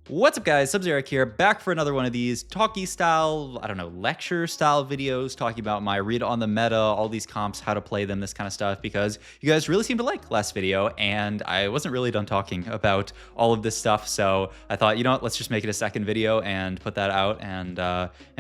What's up guys, Sub-Zero here, back for another one of these talky style, I don't know, lecture style videos talking about my read on the meta, all these comps, how to play them, this kind of stuff, because you guys really seemed to like last video and I wasn't really done talking about all of this stuff. So I thought, you know what, let's just make it a second video and put that out and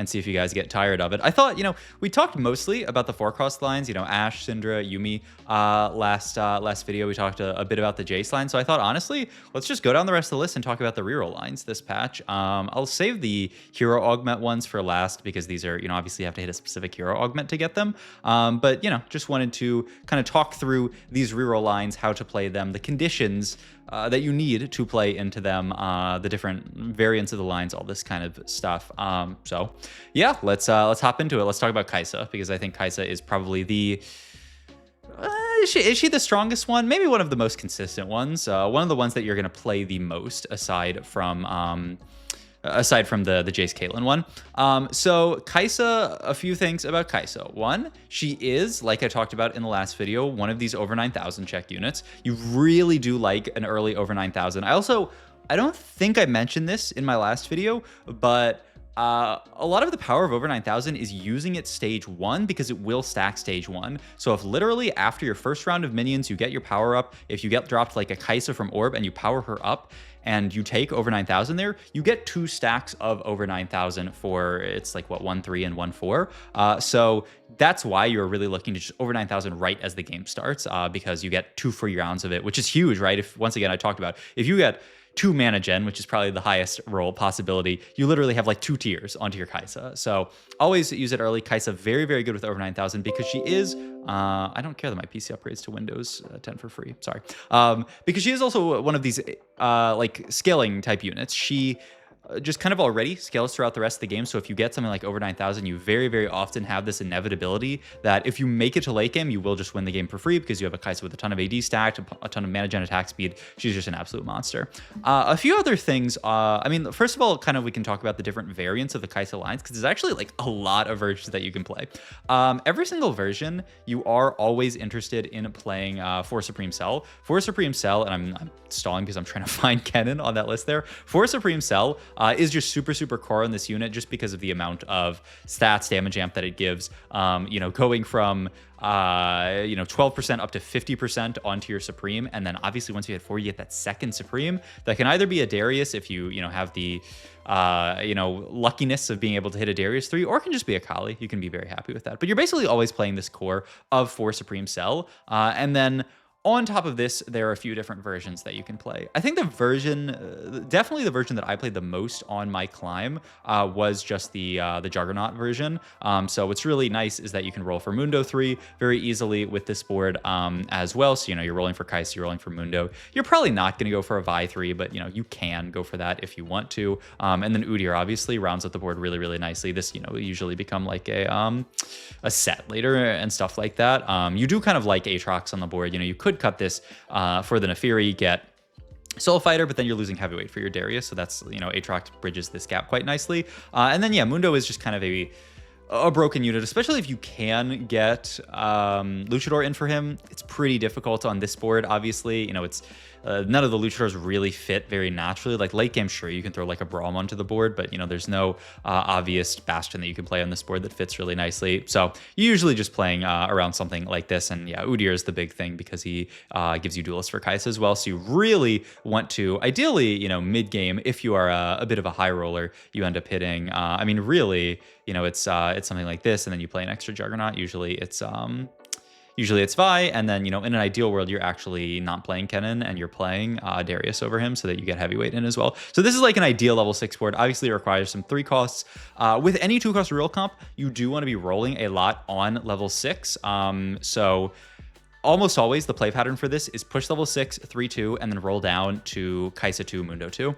see if you guys get tired of it. I thought, you know, we talked mostly about the 4-cost lines, you know, Ashe, Syndra, Yuumi. Last video we talked a bit about the Jace line. So I thought, honestly, let's just go down the rest of the list and talk about the reroll lines this patch. I'll save the hero augment ones for last because these are, you know, obviously you have to hit a specific hero augment to get them. But, you know, just wanted to kind of talk through these reroll lines, how to play them, the conditions that you need to play into them, the different variants of the lines, all this kind of stuff. So yeah, let's hop into it. Let's talk about Kai'Sa, because I think Kai'Sa is probably the is she the strongest one? Maybe one of the most consistent ones. One of the ones that you're going to play the most, aside from the Jace Caitlyn one. So Kai'Sa, a few things about Kai'Sa. One, she is, like I talked about in the last video, one of these over 9,000 check units. You really do like an early over 9,000. I don't think I mentioned this in my last video, but a lot of the power of over 9,000 is using it stage 1 because it will stack stage 1. So if literally after your first round of minions you get your power up, if you get dropped like a Kai'Sa from Orb and you power her up and you take over 9,000 there, you get 2 stacks of over 9,000 for, it's like what, 1-3 and 1-4. So that's why you're really looking to just over 9,000 right as the game starts, because you get 2 free rounds of it, which is huge, right? If, once again, I talked about, if you get 2 mana gen, which is probably the highest roll possibility, you literally have like 2 tiers onto your Kai'Sa. So always use it early. Kai'Sa very, very good with over 9,000 because she is, I don't care that my PC upgrades to Windows 10 for free, sorry. Because she is also one of these like scaling type units. She just kind of already scales throughout the rest of the game. So if you get something like over 9,000, you very, very often have this inevitability that if you make it to late game, you will just win the game for free because you have a Kai'Sa with a ton of AD stacked, a ton of mana gen attack speed. She's just an absolute monster. A few other things. I mean, first of all, kind of we can talk about the different variants of the Kai'Sa lines because there's actually like a lot of versions that you can play. Every single version, you are always interested in playing for Supreme Cell. For Supreme Cell, and I'm stalling because I'm trying to find Kennen on that list there. For Supreme Cell, is just super, super core in this unit just because of the amount of stats, damage amp that it gives. You know, going from, you know, 12% up to 50% onto your Supreme. And then obviously once you hit 4, you get that second Supreme that can either be a Darius if you know, have the, you know, luckiness of being able to hit a Darius 3, or it can just be a Kali. You can be very happy with that. But you're basically always playing this core of 4 Supreme Cell. And then on top of this, there are a few different versions that you can play. I think the version, definitely the version that I played the most on my climb was just the Juggernaut version. So what's really nice is that you can roll for Mundo 3 very easily with this board as well. So, you know, you're rolling for Kai'Sa, you're rolling for Mundo. You're probably not going to go for a Vi 3, but, you know, you can go for that if you want to. And then Udyr obviously rounds up the board really, really nicely. This, you know, will usually become like a set later and stuff like that. You do kind of like Aatrox on the board. You know, you could cut this for the Nefiri, get Soul Fighter, but then you're losing heavyweight for your Darius, so that's, you know, Aatrox bridges this gap quite nicely. And then yeah, Mundo is just kind of a broken unit, especially if you can get Luchador in for him. It's pretty difficult on this board, obviously. You know, it's none of the Luchadors really fit very naturally. Like late game, sure, you can throw like a Braum onto the board, but, you know, there's no obvious Bastion that you can play on this board that fits really nicely. So you're usually just playing around something like this. And yeah, Udyr is the big thing because he gives you Duelist for Kai'Sa as well. So you really want to, ideally, you know, mid game, if you are a bit of a high roller, you end up hitting, I mean, really, you know, it's something like this, and then you play an extra Juggernaut. Usually it's Vi, and then, you know, in an ideal world, you're actually not playing Kennen and you're playing Darius over him so that you get heavyweight in as well. So this is like an ideal level 6 board. Obviously, it requires some 3 costs. With any 2-cost reroll comp, you do want to be rolling a lot on level 6. So almost always the play pattern for this is push level 6, 3-2, and then roll down to Kai'Sa 2, Mundo 2.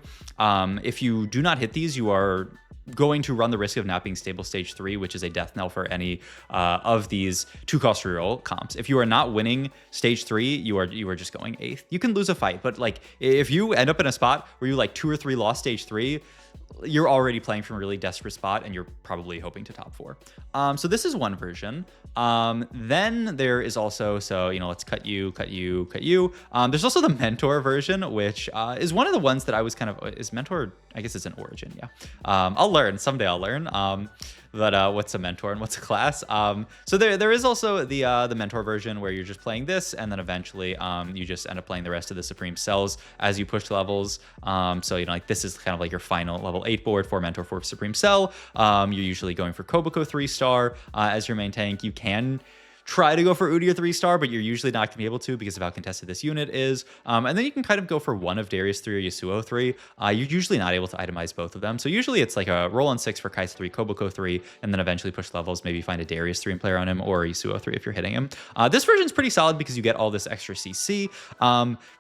If you do not hit these, you are going to run the risk of not being stable stage 3, which is a death knell for any of these 2-cost reroll comps. If you are not winning stage 3, you are just going 8th. You can lose a fight, but like if you end up in a spot where you like 2 or 3 lost stage 3, you're already playing from a really desperate spot and you're probably hoping to top 4. So this is one version. Then there is also, so, you know, let's cut you. There's also the mentor version, which is one of the ones that I was kind of, is mentor, I guess it's an origin, yeah. I'll learn, someday I'll learn. But what's a mentor and what's a class? So there is also the mentor version where you're just playing this, and then eventually you just end up playing the rest of the Supreme Cells as you push levels. So, you know, like this is kind of like your final level 8 board for mentor for Supreme Cell. You're usually going for Koboko 3-star as your main tank. You can try to go for Udyr 3-star, but you're usually not going to be able to because of how contested this unit is. And then you can kind of go for one of Darius 3 or Yasuo 3. You're usually not able to itemize both of them. So usually it's like a roll on 6 for Kai'Sa 3, Koboko 3, and then eventually push levels, maybe find a Darius 3 and play around him, or a Yasuo 3 if you're hitting him. This version's pretty solid because you get all this extra CC.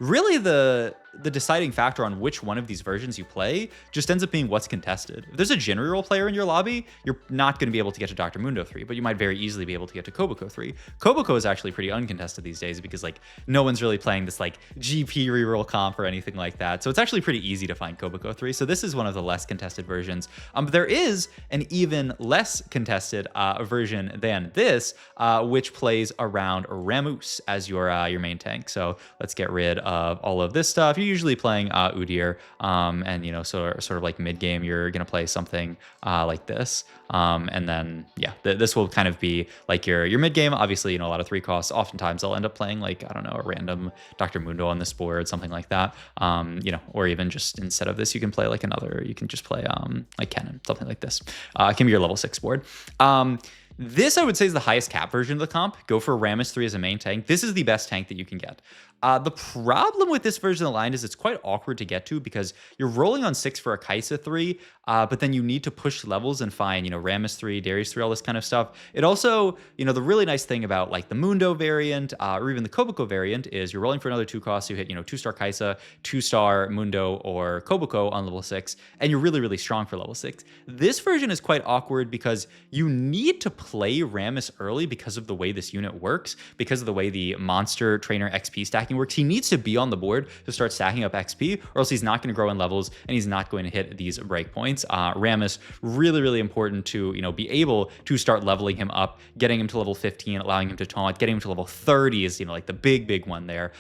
Really the deciding factor on which one of these versions you play just ends up being what's contested. If there's a Jin reroll player in your lobby, you're not going to be able to get to Dr. Mundo 3, but you might very easily be able to get to Koboko 3. Koboko is actually pretty uncontested these days because like no one's really playing this like GP reroll comp or anything like that. So it's actually pretty easy to find Koboko 3. So this is one of the less contested versions. But there is an even less contested version than this, which plays around Rammus as your main tank. So let's get rid of all of this stuff. You're usually playing Udyr, and you know, sort of like mid game, you're gonna play something like this, and then yeah, this will kind of be like your mid game. Obviously, you know, a lot of 3 costs. Oftentimes, I'll end up playing like, I don't know, a random Dr. Mundo on this board, something like that. You know, or even just instead of this, you can play like another. You can just play like Cannon, something like this. It can be your level 6 board. This, I would say, is the highest cap version of the comp. Go for Rammus 3 as a main tank. This is the best tank that you can get. The problem with this version of the line is it's quite awkward to get to because you're rolling on 6 for a Kai'Sa 3, but then you need to push levels and find, you know, Rammus 3, Darius 3, all this kind of stuff. It also, you know, the really nice thing about like the Mundo variant or even the Koboko variant is you're rolling for another 2 costs. You hit, you know, 2-star Kai'Sa, 2-star Mundo or Koboko on level 6, and you're really, really strong for level 6. This version is quite awkward because you need to play Rammus early because of the way this unit works, because of the way the monster trainer XP stacking works. He needs to be on the board to start stacking up XP, or else he's not going to grow in levels and he's not going to hit these breakpoints. Rammus, really, really important to, you know, be able to start leveling him up, getting him to level 15, allowing him to taunt, getting him to level 30 is, you know, like the big one there.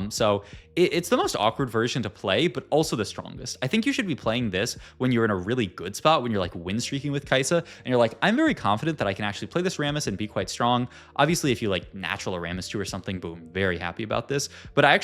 So it's the most awkward version to play, but also the strongest. I think you should be playing this when you're in a really good spot, when you're like win streaking with Kai'Sa, and you're like, I'm very confident that I can actually play this Rammus and be quite strong. Obviously, if you like natural a Rammus 2 or something, boom, very happy about this. But I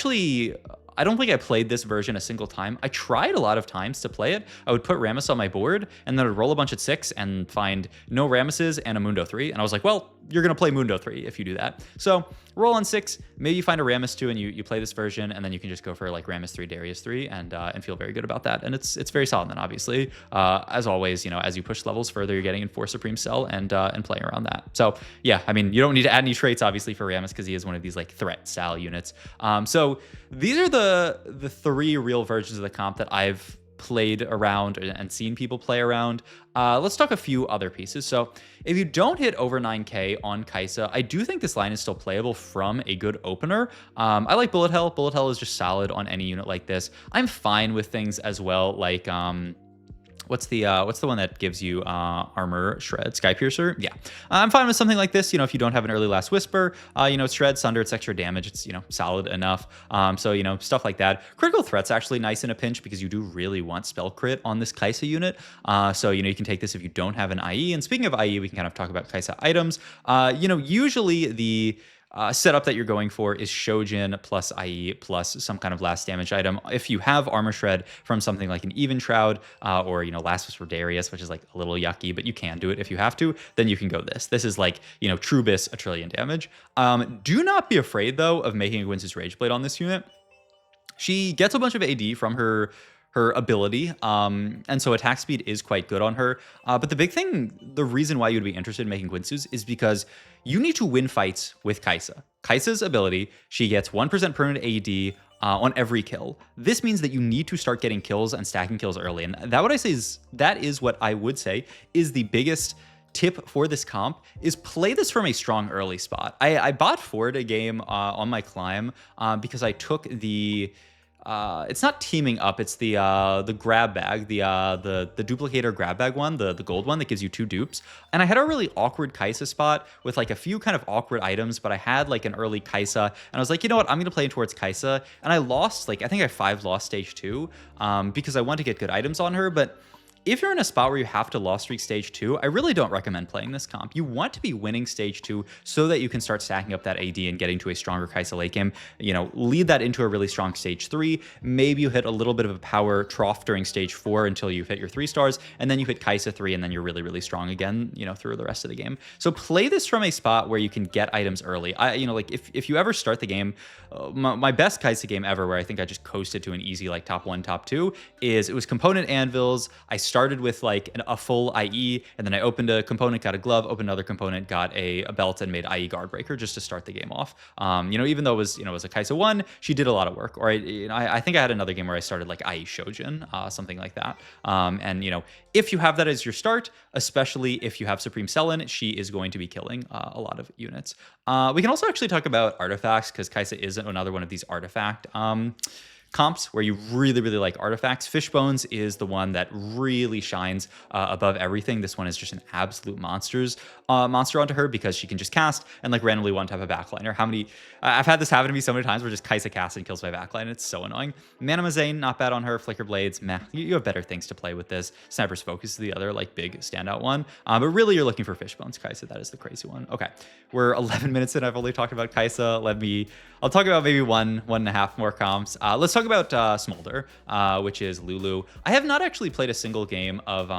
don't think I played this version a single time. I tried a lot of times to play it. I would put Rammus on my board, and then I'd roll a bunch at 6 and find no Rammuses and a Mundo 3. And I was like, well, you're going to play Mundo 3 if you do that. So roll on 6, maybe you find a Rammus 2 and you play this version, and then you can just go for like Rammus 3, Darius 3, and feel very good about that. And it's very solid then, obviously. As always, you know, as you push levels further, you're getting in 4 Supreme Cell and playing around that. So yeah, I mean, you don't need to add any traits, obviously, for Rammus because he is one of these like threat style units. So these are the 3 real versions of the comp that I've played around and seen people play around. Let's talk a few other pieces. So if you don't hit over 9k on Kai'Sa, I do think this line is still playable from a good opener. I like Bullet Hell. Bullet Hell is just solid on any unit like this. I'm fine with things as well, like what's the one that gives you armor shred? Skypiercer? Yeah. I'm fine with something like this. You know, if you don't have an early Last Whisper, you know, shred, sunder, it's extra damage. It's, you know, solid enough. So, you know, stuff like that. Critical threat's actually nice in a pinch because you do really want spell crit on this Kai'Sa unit. So, you know, you can take this if you don't have an IE. And speaking of IE, we can kind of talk about Kai'Sa items. You know, usually the setup that you're going for is Shojin plus IE plus some kind of last damage item. If you have armor shred from something like an Even Shroud or, you know, Last Whisper Darius, which is like a little yucky, but you can do it if you have to, then you can go this. This is like, you know, Trubis, 1 trillion damage. Do not be afraid, though, of making a Gwyn's Rageblade on this unit. She gets a bunch of AD from her her ability. And so attack speed is quite good on her. But the big thing, the reason why you'd be interested in making Quinsus is because you need to win fights with Kai'Sa. Kai'Sa's ability, she gets 1% permanent AD on every kill. This means that you need to start getting kills and stacking kills early. And that is what I would say is the biggest tip for this comp is play this from a strong early spot. I bought forward a game on my climb because I took the it's not teaming up, it's the grab bag, the duplicator grab bag one, the gold one that gives you 2 dupes. And I had a really awkward Kai'Sa spot with like a few kind of awkward items, but I had like an early Kai'Sa, and I was like, you know what, I'm gonna play towards Kai'Sa. And I lost, like, I think I 5 lost stage 2 because I want to get good items on her. But if you're in a spot where you have to loss streak stage 2, I really don't recommend playing this comp. You want to be winning stage 2 so that you can start stacking up that AD and getting to a stronger Kai'Sa late game. You know, lead that into a really strong stage 3. Maybe you hit a little bit of a power trough during stage 4 until you hit your 3 stars, and then you hit Kai'Sa 3, and then you're really, really strong again, you know, through the rest of the game. So play this from a spot where you can get items early. You know, like if you ever start the game, my best Kai'Sa game ever, where I think I just coasted to an easy like top 1, top 2, is it was component anvils. I started with like a full IE, and then I opened a component, got a glove, opened another component, got a belt, and made IE guard breaker just to start the game off. You know, even though it was, you know, it was a Kai'Sa 1, she did a lot of work. Or I think I had another game where I started like IE Shojin, something like that. And you know, if you have that as your start, especially if you have Supreme Selen, she is going to be killing a lot of units. We can also actually talk about artifacts, because Kai'Sa is another one of these artifact comps where you really, really like artifacts. Fishbones is the one that really shines above everything. This one is just an absolute monster onto her, because she can just cast and like randomly one tap a backliner. I've had this happen to me so many times where just Kai'Sa casts and kills my backline. It's so annoying. Mana Mazane, not bad on her. Flicker Blades, meh. You have better things to play with this. Sniper's Focus is the other like big standout one. But really you're looking for Fishbones Kai'Sa. That is the crazy one. Okay, we're 11 minutes in. I've only talked about Kai'Sa. I'll talk about maybe one and a half more comps. Let's talk about Smolder, which is Lulu. I have not actually played a single game of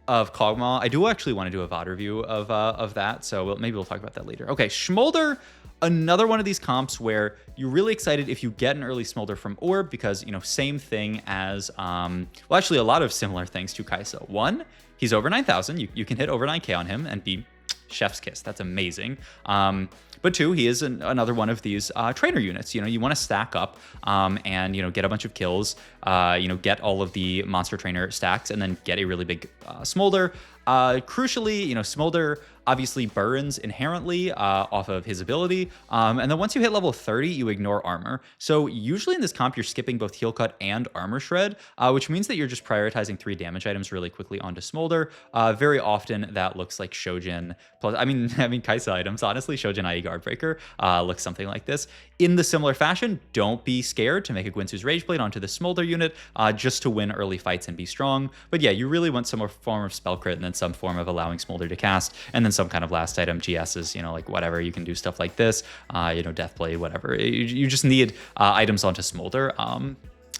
Kog'Maw. I do actually want to do a VOD review of that, so maybe we'll talk about that later. Okay, Smolder, another one of these comps where you're really excited if you get an early Smolder from Orb, because, you know, same thing as, well, actually a lot of similar things to Kai'Sa. 1, he's over 9,000. You can hit over 9k on him and be chef's kiss. That's amazing. But 2, he is another one of these trainer units. You know, you want to stack up and, you know, get a bunch of kills, you know, get all of the monster trainer stacks, and then get a really big Smolder. Crucially, you know, Smolder obviously burns inherently off of his ability. And then once you hit level 30, you ignore armor. So usually in this comp, you're skipping both heal cut and armor shred, which means that you're just prioritizing 3 damage items really quickly onto Smolder. Very often that looks like Shojin plus, I mean Kai'Sa items, honestly. Shojin IE Guard Breaker looks something like this. In the similar fashion, don't be scared to make a Gwynsu's Rageblade onto the Smolder unit just to win early fights and be strong. But yeah, you really want some form of spell crit, and then some form of allowing Smolder to cast, and then some kind of last item GSs, you know, like whatever. You can do stuff like this, you know, Deathblade, whatever. You just need items onto Smolder.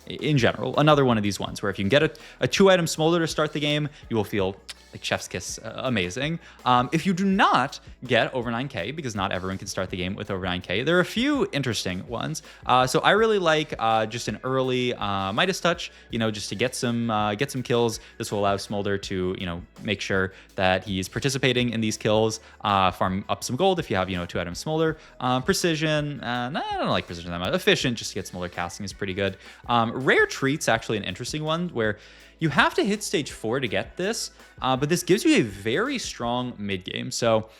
In general, another one of these ones where if you can get a 2-item Smolder to start the game, you will feel like chef's kiss, amazing. If you do not get over 9k, because not everyone can start the game with over 9k, there are a few interesting ones. So I really like just an early Midas Touch, you know, just to get some kills. This will allow Smolder to, you know, make sure that he's participating in these kills, farm up some gold if you have, you know, a 2-item Smolder. Precision, I don't like Precision that much. Efficient, just to get Smolder casting, is pretty good. Rare Treat's actually an interesting one where you have to hit stage 4 to get this, but this gives you a very strong mid game. So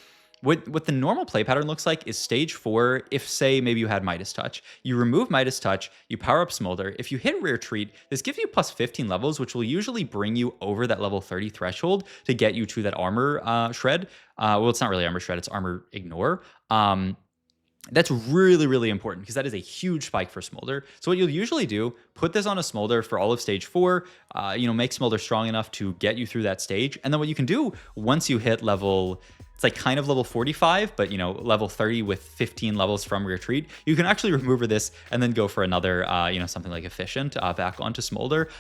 what the normal play pattern looks like is stage 4, if say maybe you had Midas Touch, you remove Midas Touch, you power up Smolder. If you hit Rare Treat, this gives you plus 15 levels, which will usually bring you over that level 30 threshold to get you to that armor shred. Well, it's not really armor shred, it's armor ignore. That's really, really important, because that is a huge spike for Smolder. So what you'll usually do, put this on a Smolder for all of stage 4, you know, make Smolder strong enough to get you through that stage. And then what you can do once you hit level, it's like kind of level 45, but, you know, level 30 with 15 levels from Retreat, you can actually remove this and then go for another, you know, something like Efficient back onto Smolder,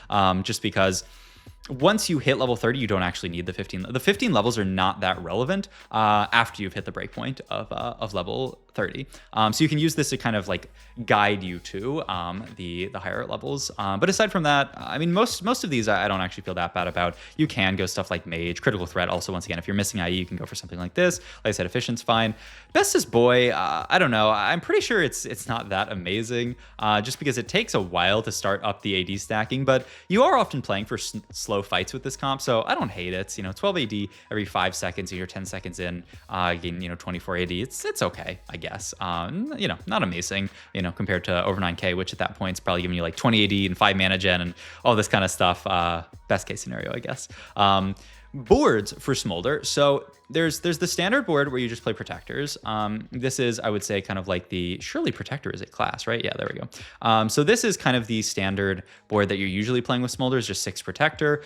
just because once you hit level 30, you don't actually need the 15. The 15 levels are not that relevant after you've hit the breakpoint of level 30. So you can use this to kind of like guide you to the higher levels. But aside from that, I mean, most of these I don't actually feel that bad about. You can go stuff like mage, critical threat. Also, once again, if you're missing IE, you can go for something like this. Like I said, efficient's fine. Best is boy. I don't know. I'm pretty sure it's not that amazing, just because it takes a while to start up the AD stacking. But you are often playing for slow fights with this comp, so I don't hate it. 12 AD every 5 seconds. You're 10 seconds in, gain 24 AD. It's okay, I guess. Not amazing. Compared to over 9K, which at that point is probably giving you like 20 AD and 5 mana gen and all this kind of stuff. Best case scenario, I guess. Boards for Smolder. So there's the standard board where you just play protectors. This is, I would say, kind of like surely protector is a class, right? Yeah, there we go. So this is kind of the standard board that you're usually playing with Smolder, is just 6 protector.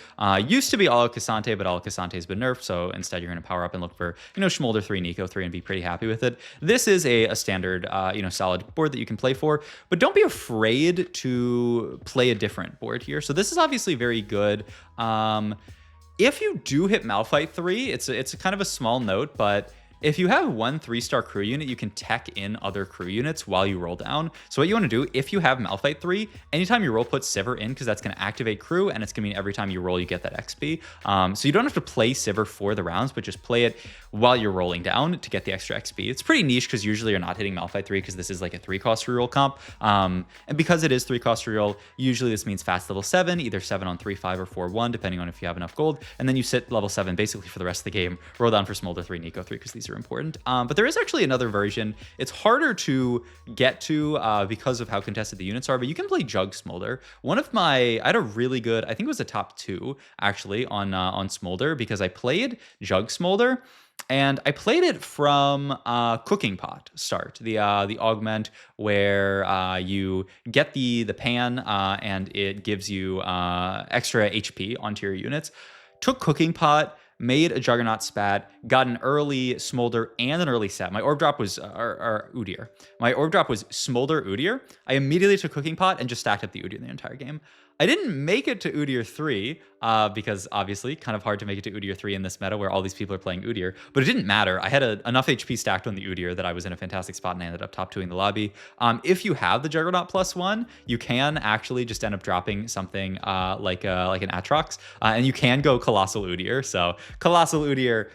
Used to be all Cassante, but all Cassante has been nerfed. So instead you're going to power up and look for, Smolder 3, Nico 3 and be pretty happy with it. This is a standard, solid board that you can play for, but don't be afraid to play a different board here. So this is obviously very good. If you do hit Malphite 3, it's a kind of a small note, but if you have one 3-star crew unit, you can tech in other crew units while you roll down. So what you want to do, if you have Malphite 3, anytime you roll, put Sivir in, because that's going to activate crew, and it's going to mean every time you roll, you get that XP. So you don't have to play Sivir for the rounds, but just play it while you're rolling down to get the extra XP. It's pretty niche because usually you're not hitting Malphite 3 because this is like a 3-cost reroll comp. And because it is 3-cost reroll, usually this means fast level 7, either 7 on 3-5 or 4-1, depending on if you have enough gold. And then you sit level 7 basically for the rest of the game, roll down for Smolder 3, Nico 3, because these are important. But there is actually another version. It's harder to get to because of how contested the units are, but you can play Jug Smolder. I had a really good, I think it was a top 2 actually on Smolder, because I played Jug Smolder. And I played it from Cooking Pot start, the augment where you get the pan and it gives you extra HP onto your units. Took Cooking Pot, made a Juggernaut Spat, got an early Smolder and an early set. My orb drop was Udyr. My orb drop was Smolder Udyr. I immediately took Cooking Pot and just stacked up the Udyr the entire game. I didn't make it to Udyr 3 because obviously kind of hard to make it to Udyr 3 in this meta where all these people are playing Udyr, but it didn't matter. I had enough HP stacked on the Udyr that I was in a fantastic spot and I ended up top 2ing the lobby. If you have the Juggernaut +1, you can actually just end up dropping something like an Atrox, and you can go Colossal Udyr. So Colossal Udyr,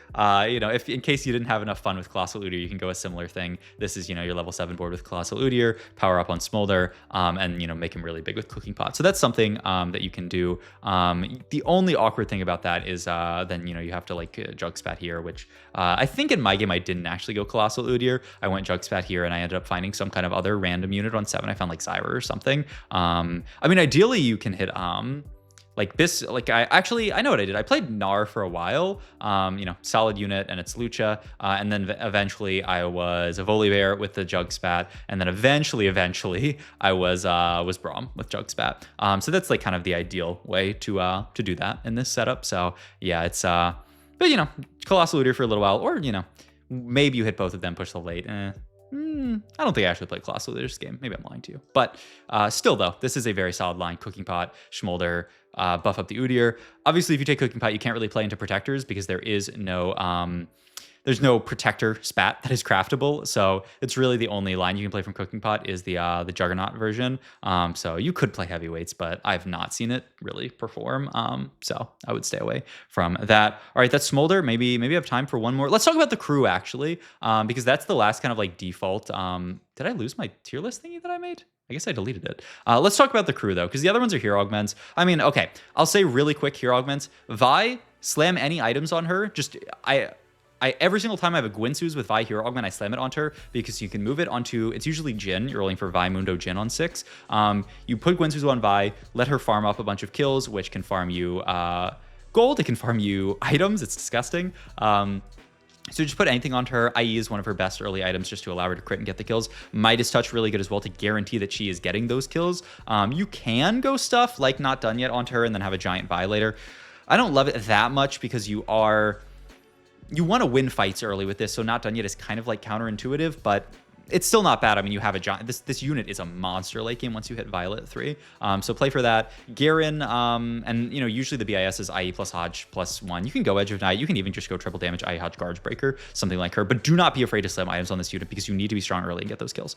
if in case you didn't have enough fun with Colossal Udyr, you can go a similar thing. This is your level 7 board with Colossal Udyr, power up on Smolder, and make him really big with Cooking Pot. So that's something that you can do. The only awkward thing about that is then you have to like Jug Spat here, which I think in my game I didn't actually go Colossal Udyr. I went Jug Spat here and I ended up finding some kind of other random unit on 7. I found like Zyra or something. Ideally you can hit like this, I know what I did. I played Gnar for a while, solid unit, and it's Lucha, and then eventually I was a Volibear with the Jug Spat, and then eventually I was Braum with Jug Spat. So that's like kind of the ideal way to do that in this setup. So yeah, it's but Colossal Udyr for a little while, or maybe you hit both of them, push the late. I don't think I actually played Colossal Udyr this game. Maybe I'm lying to you. But still, though, this is a very solid line. Cooking Pot, Smolder, buff up the Udyr. Obviously, if you take Cooking Pot, you can't really play into Protectors because there is no there's no Protector Spat that is craftable. So it's really the only line you can play from Cooking Pot is the Juggernaut version. So you could play Heavyweights, but I've not seen it really perform. So I would stay away from that. All right, that's Smolder. Maybe I have time for one more. Let's talk about the crew actually, because that's the last kind of like default. Did I lose my tier list thingy that I made? I guess I deleted it. Let's talk about the crew though, because the other ones are hero augments. Okay, I'll say really quick hero augments. Vi, slam any items on her. I every single time I have a Gwynsu's with Vi Hero Augment, I slam it onto her because you can move it onto, it's usually Jhin. You're rolling for Vi Mundo Jhin on 6. You put Gwynsu's on Vi, let her farm up a bunch of kills, which can farm you gold. It can farm you items. It's disgusting. So just put anything onto her. IE is one of her best early items just to allow her to crit and get the kills. Midas Touch really good as well to guarantee that she is getting those kills. You can go stuff like Not Done Yet onto her and then have a giant Violator. I don't love it that much because you want to win fights early with this, so Not Done Yet is kind of like counterintuitive, but it's still not bad. I mean, you have a giant. This unit is a monster late game once you hit Violet 3. So play for that. Garen, and usually the BIS is IE plus Hodge plus 1. You can go Edge of Night. You can even just go triple damage IE Hodge Guards Breaker, something like her. But do not be afraid to slam items on this unit because you need to be strong early and get those kills.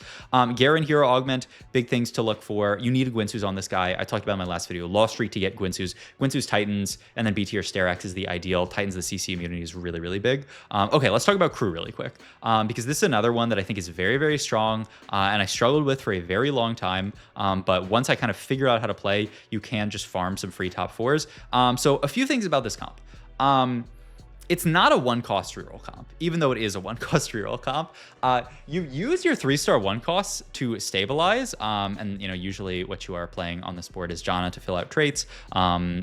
Garen Hero Augment, big things to look for. You need a Gwinsu's on this guy. I talked about in my last video. Lost streak to get Gwinsu's. Gwinsu's Titans, and then B tier Sterak's is the ideal. Titans, the CC immunity is really, really big. Okay, let's talk about crew really quick because this is another one that I think is very, very strong and I struggled with for a very long time. But once I kind of figured out how to play, you can just farm some free top 4s. So a few things about this comp. It's not a 1-cost reroll comp, even though it is a 1-cost reroll comp. You use your 3-star 1-costs to stabilize, and usually what you are playing on this board is Janna to fill out traits.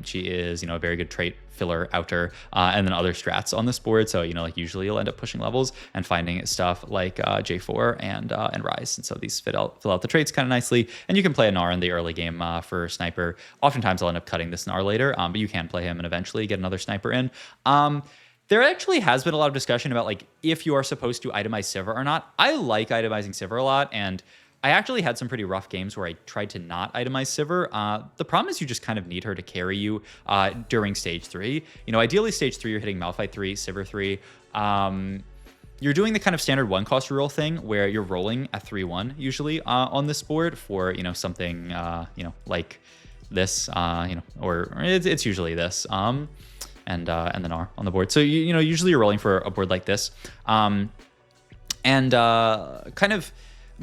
She is a very good trait filler outer, and then other strats on this board. So like usually you'll end up pushing levels and finding stuff like J4 and Rise, and so these fill out the traits kind of nicely. And you can play a Gnar in the early game for sniper. Oftentimes I'll end up cutting this Gnar later, but you can play him and eventually get another sniper in. There actually has been a lot of discussion about like if you are supposed to itemize Sivir or not. I like itemizing Sivir a lot, and I actually had some pretty rough games where I tried to not itemize Sivir. The problem is you just kind of need her to carry you during stage 3. Ideally stage 3 you're hitting Malphite 3, Sivir 3. You're doing the kind of standard 1-cost reroll thing where you're rolling a 3-1 usually on this board for something like this, or it's usually this. And then R on the board. So usually you're rolling for a board like this. Kind of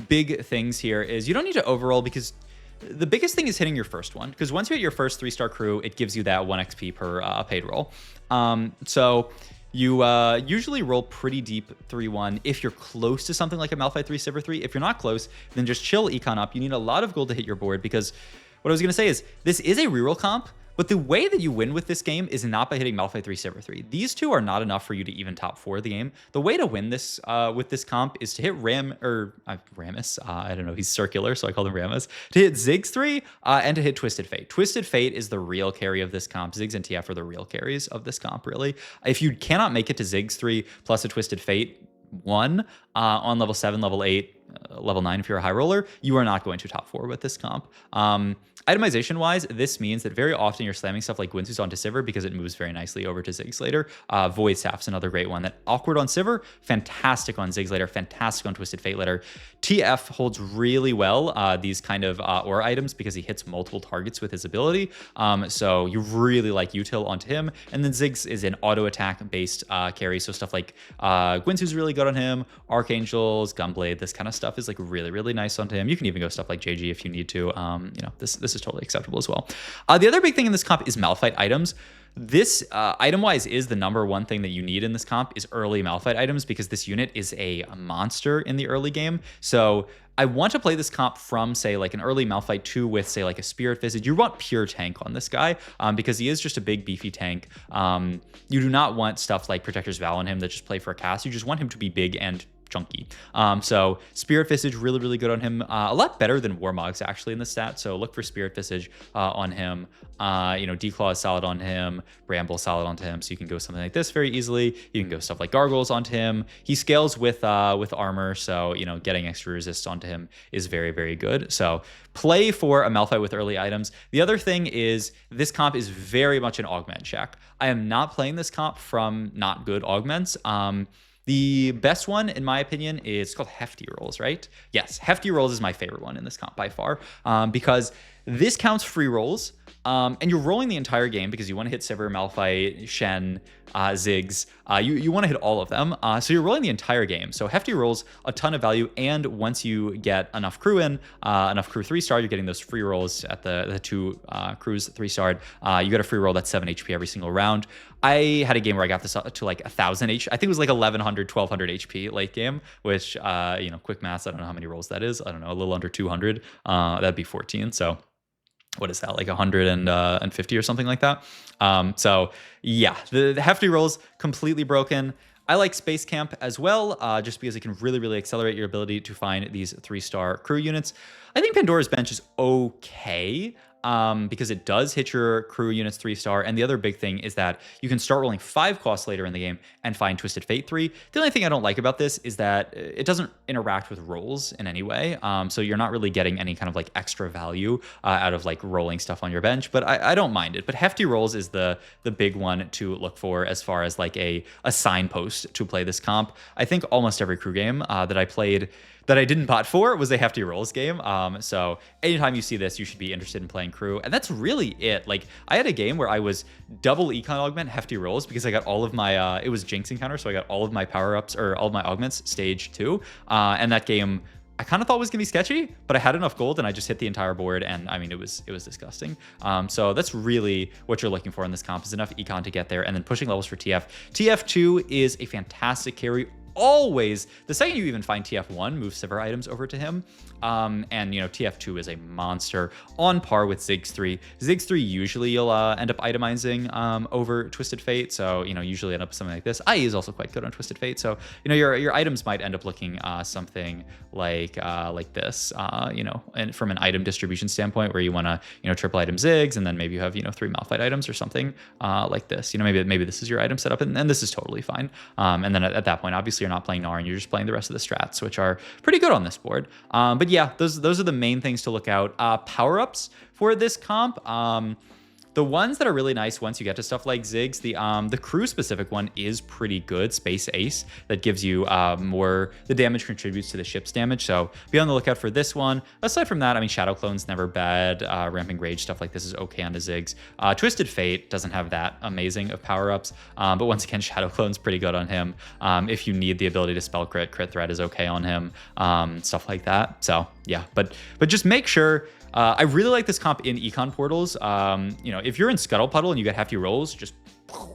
big things here is you don't need to overroll because the biggest thing is hitting your first one. Because once you hit your first 3-star crew, it gives you that 1 XP per paid roll. So you usually roll pretty deep 3-1 if you're close to something like a Malphite 3, Sivir 3. If you're not close, then just chill econ up. You need a lot of gold to hit your board because what I was going to say is this is a reroll comp. But the way that you win with this game is not by hitting Malphite 3, Sivir 3. These two are not enough for you to even top 4 the game. The way to win this with this comp is to hit Rammus. I don't know, he's circular, so I call him Rammus. To hit Ziggs 3 and to hit Twisted Fate. Twisted Fate is the real carry of this comp. Ziggs and TF are the real carries of this comp, really. If you cannot make it to Ziggs 3 plus a Twisted Fate 1 on level 7, level 8, level 9 if you're a high roller, you are not going to top 4 with this comp. Itemization wise, this means that very often you're slamming stuff like Gwinsu's onto Sivir because it moves very nicely over to Ziggs later. Void Staff's another great one. That awkward on Sivir, fantastic on Ziggs later, fantastic on Twisted Fate later. TF holds really well these kind of aura items because he hits multiple targets with his ability. So you really like util onto him. And then Ziggs is an auto attack based carry. So stuff like Gwinsu's really good on him. Archangels, Gunblade, this kind of stuff is like really, really nice onto him. You can even go stuff like JG if you need to. This is totally acceptable as well. The other big thing in this comp is Malphite items. This item-wise is the number one thing that you need in this comp is early Malphite items because this unit is a monster in the early game. So I want to play this comp from, say, like an early Malphite 2 with, say, like a Spirit Visage. You want pure tank on this guy because he is just a big, beefy tank. You do not want stuff like Protector's Vow on him that just play for a cast. You just want him to be big and chunky. So Spirit Visage, really, really good on him. A lot better than Warmog's actually in the stat. So look for Spirit Visage on him. Declaw is solid on him. Bramble solid onto him. So you can go something like this very easily. You can go stuff like Gargoyles onto him. He scales with armor. So, getting extra resist onto him is very, very good. So play for a Malphite with early items. The other thing is this comp is very much an augment check. I am not playing this comp from not good augments. The best one, in my opinion, is called Hefty Rolls, right? Yes, Hefty Rolls is my favorite one in this comp by far because this counts free rolls and you're rolling the entire game because you want to hit Sivir, Malphite, Shen, Ziggs. You want to hit all of them. So you're rolling the entire game. So Hefty Rolls, a ton of value. And once you get enough crew in, enough crew 3-star, you're getting those free rolls at the 2 crews 3-starred. You get a free roll that's 7 HP every single round. I had a game where I got this up to like 1,000 HP. I think it was like 1,100, 1,200 HP late game, which, quick maths, I don't know how many rolls that is. I don't know, a little under 200. That'd be 14. So what is that, like 150 or something like that? So yeah, the Hefty Rolls completely broken. I like Space Camp as well, just because it can really, really accelerate your ability to find these 3-star crew units. I think Pandora's Bench is okay. because it does hit your crew units 3-star. And the other big thing is that you can start rolling 5 costs later in the game and find Twisted Fate 3. The only thing I don't like about this is that it doesn't interact with rolls in any way. So you're not really getting any kind of like extra value out of like rolling stuff on your bench, but I don't mind it. But hefty rolls is the big one to look for as far as like a signpost to play this comp. I think almost every crew game that I played that I didn't bot for was a hefty rolls game. So anytime you see this, you should be interested in playing crew. And that's really it. Like I had a game where I was double econ augment hefty rolls because I got all of my, it was Jinx encounter. So I got all of my power-ups or all of my augments stage 2. And that game I kind of thought was gonna be sketchy, but I had enough gold and I just hit the entire board, and I mean it was disgusting. So that's really what you're looking for in this comp, is enough econ to get there, and then pushing levels for TF. TF2 is a fantastic carry. Always, the second you even find TF1, move Sivir items over to him. And you know, TF2 is a monster on par with Ziggs 3. Ziggs 3 usually you'll end up itemizing over Twisted Fate, so you know, usually end up with something like this. IE is also quite good on Twisted Fate, so you know, your items might end up looking something like this, you know, and from an item distribution standpoint, where you want to, you know, triple item Ziggs, and then maybe you have, you know, 3 Malphite items or something like this. You know, maybe this is your item setup, and this is totally fine. And then at that point, obviously you're not playing Gnar, and you're just playing the rest of the strats, which are pretty good on this board. But yeah, those are the main things to look out. Power-ups for this comp. The ones that are really nice once you get to stuff like Ziggs, the crew specific one is pretty good. Space Ace, that gives you more, the damage contributes to the ship's damage, so be on the lookout for this one. Aside from that, I mean, Shadow Clone's never bad. Ramping Rage, stuff like this is okay on the Ziggs. Twisted Fate doesn't have that amazing of power-ups, but once again, Shadow Clone's pretty good on him. If you need the ability to spell crit threat is okay on him, stuff like that. So yeah, but just make sure. I really like this comp in econ portals. You know, if you're in Scuttle Puddle and you get hefty rolls, just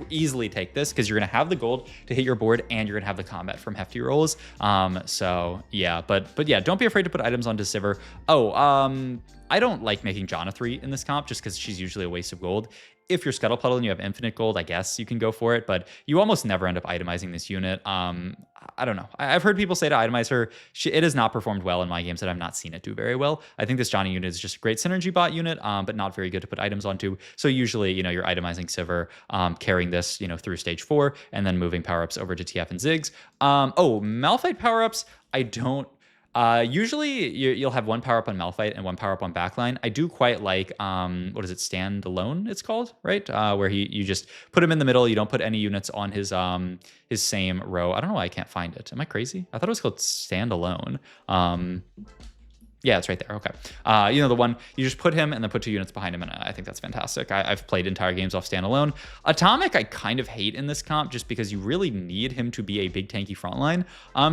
easily take this, because you're gonna have the gold to hit your board and you're gonna have the combat from hefty rolls. So yeah, but yeah, don't be afraid to put items onto Sivir. I don't like making Janna 3 in this comp, just because she's usually a waste of gold. If you're Scuttle Puddle and you have infinite gold, I guess you can go for it, but you almost never end up itemizing this unit. I don't know. I've heard people say to itemize her. It has not performed well in my games, and I've not seen it do very well. I think this Janna unit is just a great synergy bot unit, but not very good to put items onto. So usually, you know, you're itemizing Sivir, carrying this, you know, through stage 4, and then moving power-ups over to TF and Ziggs. Malphite power-ups, I don't. Usually you'll have 1 power-up on Malphite and 1 power-up on backline. I do quite like, what is it, Stand Alone it's called, right? Where you just put him in the middle, you don't put any units on his same row. I don't know why I can't find it. Am I crazy? I thought it was called Stand Alone. Yeah, it's right there. Okay. You know, the one, you just put him and then put 2 units behind him, and I think that's fantastic. I've played entire games off standalone. Atomic, I kind of hate in this comp, just because you really need him to be a big tanky frontline.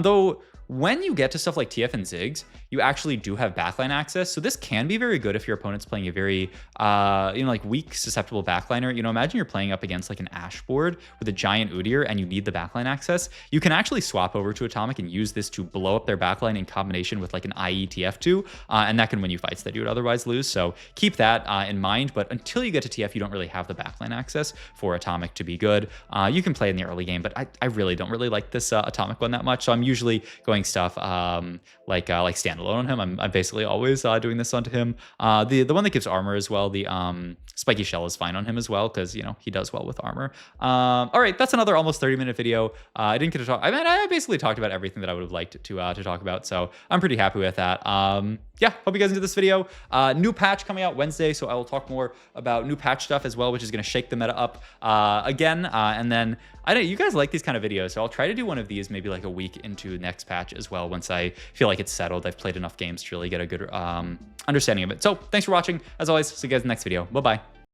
Though, when you get to stuff like TF and Ziggs, you actually do have backline access. So this can be very good if your opponent's playing a very, you know, like weak, susceptible backliner. You know, imagine you're playing up against like an Ash board with a giant Udyr and you need the backline access. You can actually swap over to Atomic and use this to blow up their backline in combination with like an IE TF2, and that can win you fights that you would otherwise lose. So keep that in mind. But until you get to TF, you don't really have the backline access for Atomic to be good. You can play in the early game, but I really don't really like this Atomic one that much. So I'm usually going stuff like standalone on him. I'm basically always doing this onto him. The one that gives armor as well, the Spiky Shell, is fine on him as well, because you know he does well with armor. All right, that's another almost 30-minute video. I didn't get to talk. I mean, I basically talked about everything that I would have liked to talk about, so I'm pretty happy with that. Yeah, hope you guys enjoyed this video. New patch coming out Wednesday, so I will talk more about new patch stuff as well, which is going to shake the meta up again. And then I don't. You guys like these kind of videos, so I'll try to do one of these maybe like a week into next patch as well, once I feel like it's settled. I've played enough games to really get a good understanding of it. So thanks for watching. As always, see you guys in the next video. Bye-bye.